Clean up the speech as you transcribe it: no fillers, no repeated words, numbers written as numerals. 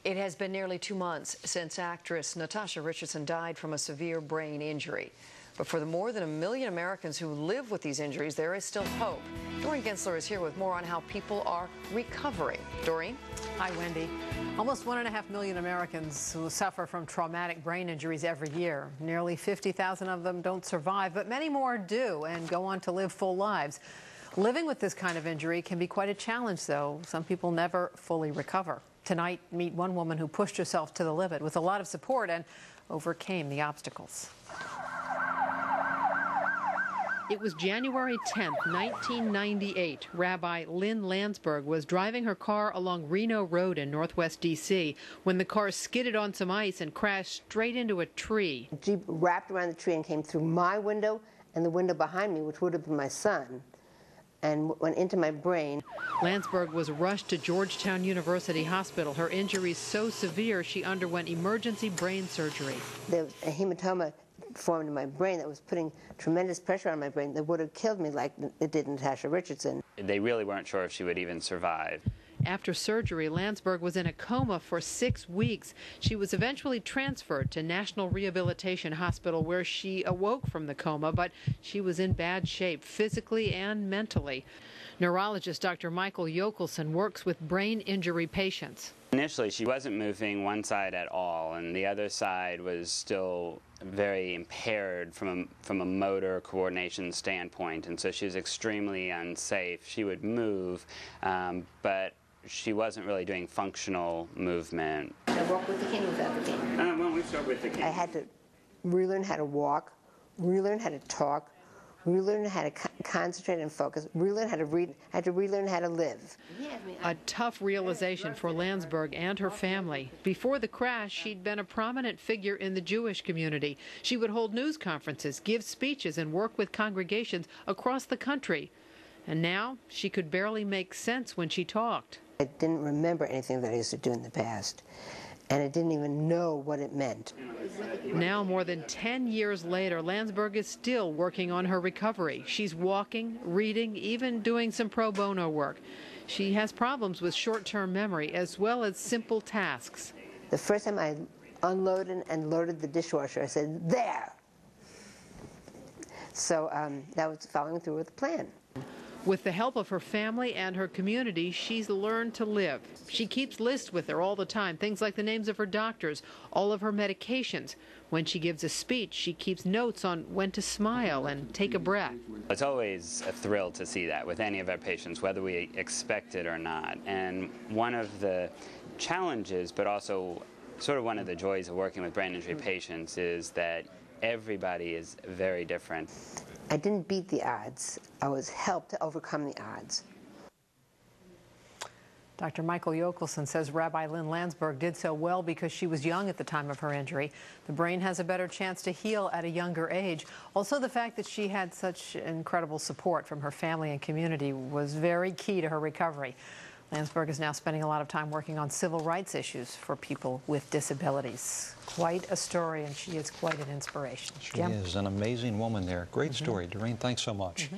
It has been nearly 2 months since actress Natasha Richardson died from a severe brain injury. But for the more than 1 million Americans who live with these injuries, there is still hope. Doreen Gensler is here with more on how people are recovering. Doreen? Hi, Wendy. Almost 1.5 million Americans who suffer from traumatic brain injuries every year. Nearly 50,000 of them don't survive, but many more do and go on to live full lives. Living with this kind of injury can be quite a challenge, though. Some people never fully recover. Tonight, meet one woman who pushed herself to the limit with a lot of support and overcame the obstacles. It was January 10th, 1998. Rabbi Lynn Landsberg was driving her car along Reno Road in northwest D.C. when the car skidded on some ice and crashed straight into a tree. The Jeep wrapped around the tree and came through my window and the window behind me, which would have been my son, and went into my brain. Landsberg was rushed to Georgetown University Hospital. Her injuries so severe she underwent emergency brain surgery. There was a hematoma formed in my brain that was putting tremendous pressure on my brain that would have killed me like it did Natasha Richardson. They really weren't sure if she would even survive. After surgery, Landsberg was in a coma for 6 weeks. She was eventually transferred to National Rehabilitation Hospital, where she awoke from the coma, but she was in bad shape physically and mentally. Neurologist Dr. Michael Yokelson works with brain injury patients. Initially, she wasn't moving one side at all, and the other side was still very impaired from a motor coordination standpoint, and so she was extremely unsafe. She would move, but she wasn't really doing functional movement. I walk with the cane without the cane. Why don't we start with the cane? I had to relearn how to walk, relearn how to talk, relearn how to concentrate and focus, relearn how to read, I had to relearn how to live. A tough realization for Landsberg and her family. Before the crash, she'd been a prominent figure in the Jewish community. She would hold news conferences, give speeches, and work with congregations across the country. And now she could barely make sense when she talked. I didn't remember anything that I used to do in the past, and I didn't even know what it meant. Now, more than 10 years later, Landsberg is still working on her recovery. She's walking, reading, even doing some pro bono work. She has problems with short-term memory as well as simple tasks. The first time I unloaded and loaded the dishwasher, I said, "There!" So that was following through with the plan. With the help of her family and her community, she's learned to live. She keeps lists with her all the time, things like the names of her doctors, all of her medications. When she gives a speech, she keeps notes on when to smile and take a breath. It's always a thrill to see that with any of our patients, whether we expect it or not. And one of the challenges, but also sort of one of the joys of working with brain injury patients, is that everybody is very different. I didn't beat the odds. I was helped to overcome the odds. Dr. Michael Yokelson says Rabbi Lynn Landsberg did so well because she was young at the time of her injury. The brain has a better chance to heal at a younger age. Also, the fact that she had such incredible support from her family and community was very key to her recovery. Landsberg is now spending a lot of time working on civil rights issues for people with disabilities. Quite a story, and she is quite an inspiration. She is an amazing woman there. Great story. Doreen, thanks so much.